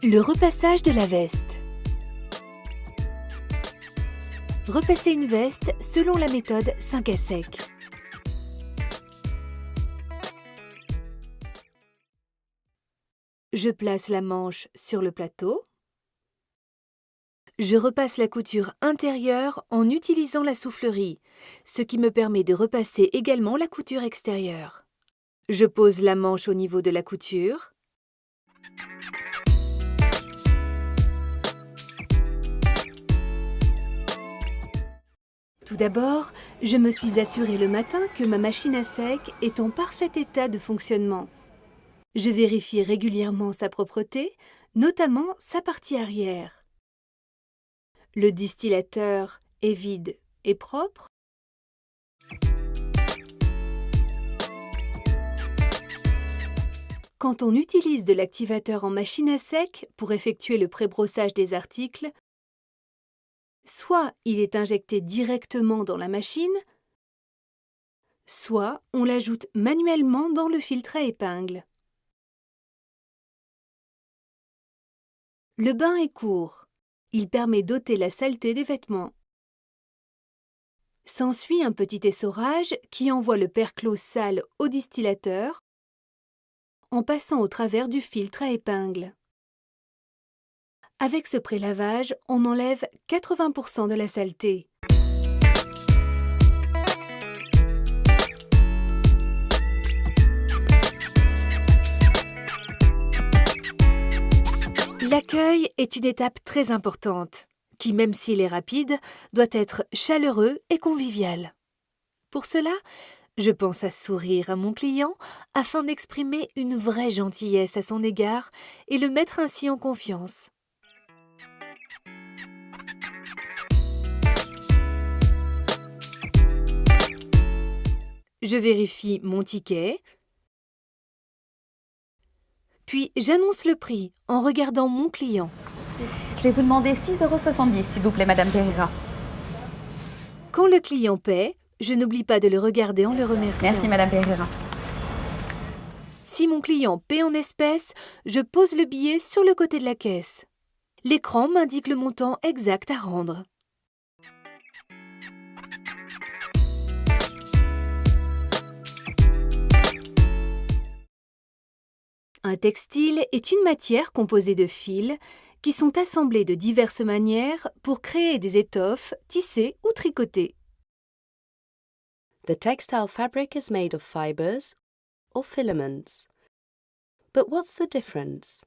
Le repassage de la veste. Repasser une veste selon la méthode 5 à sec. Je place la manche sur le plateau. Je repasse la couture intérieure en utilisant la soufflerie, ce qui me permet de repasser également la couture extérieure. Je pose la manche au niveau de la couture. Tout d'abord, je me suis assurée le matin que ma machine à sec est en parfait état de fonctionnement. Je vérifie régulièrement sa propreté, notamment sa partie arrière. Le distillateur est vide et propre. Quand on utilise de l'activateur en machine à sec pour effectuer le pré-brossage des articles, soit il est injecté directement dans la machine, soit on l'ajoute manuellement dans le filtre à épingle. Le bain est court. Il permet d'ôter la saleté des vêtements. S'ensuit un petit essorage qui envoie le perclos sale au distillateur en passant au travers du filtre à épingle. Avec ce prélavage, on enlève 80% de la saleté. L'accueil est une étape très importante, qui, même s'il est rapide, doit être chaleureux et convivial. Pour cela, je pense à sourire à mon client afin d'exprimer une vraie gentillesse à son égard et le mettre ainsi en confiance. Je vérifie mon ticket, puis j'annonce le prix en regardant mon client. Je vais vous demander 6,70 €, s'il vous plaît, Madame Pereira. Quand le client paie, je n'oublie pas de le regarder en le remerciant. Merci, Madame Pereira. Si mon client paie en espèces, je pose le billet sur le côté de la caisse. L'écran m'indique le montant exact à rendre. Un textile est une matière composée de fils qui sont assemblés de diverses manières pour créer des étoffes tissées ou tricotées. The textile fabric is made of fibers or filaments. But what's the difference?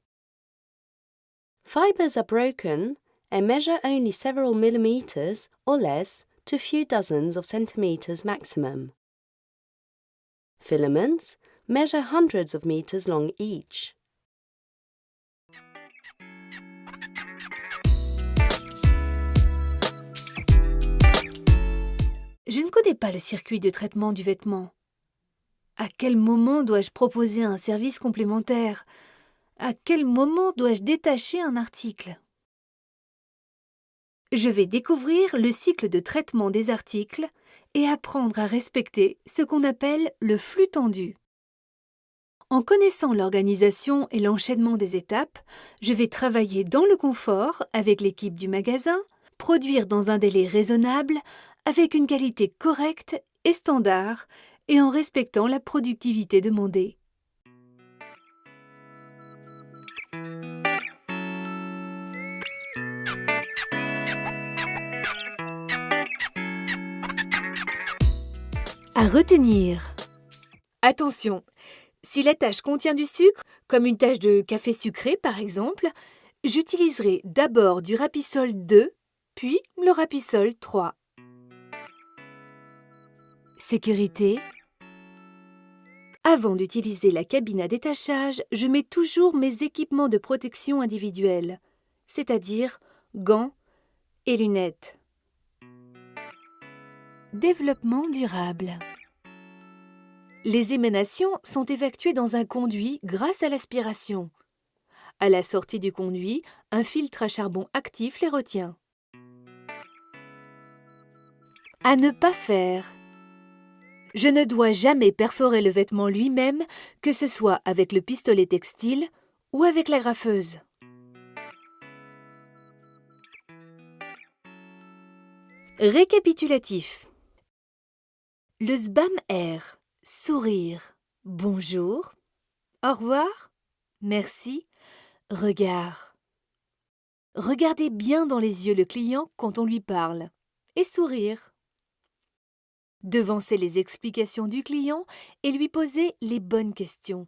Fibers are broken and measure only several millimeters or less to a few dozens of centimeters maximum. Filaments measure hundreds of meters long each. Je ne connais pas le circuit de traitement du vêtement. À quel moment dois-je proposer un service complémentaire? À quel moment dois-je détacher un article? Je vais découvrir le cycle de traitement des articles et apprendre à respecter ce qu'on appelle le flux tendu. En connaissant l'organisation et l'enchaînement des étapes, je vais travailler dans le confort avec l'équipe du magasin, produire dans un délai raisonnable, avec une qualité correcte et standard, et en respectant la productivité demandée. À retenir. Attention, si la tâche contient du sucre, comme une tache de café sucré par exemple, j'utiliserai d'abord du Rapisol 2, puis le Rapisol 3. Sécurité. Avant d'utiliser la cabine à détachage, je mets toujours mes équipements de protection individuelle, c'est-à-dire gants et lunettes. Développement durable. Les émanations sont évacuées dans un conduit grâce à l'aspiration. À la sortie du conduit, un filtre à charbon actif les retient. À ne pas faire. Je ne dois jamais perforer le vêtement lui-même, que ce soit avec le pistolet textile ou avec la graffeuse. Récapitulatif. Le SBAM-R, sourire, bonjour, au revoir, merci, regard. Regardez bien dans les yeux le client quand on lui parle et sourire. Devancez les explications du client et lui poser les bonnes questions.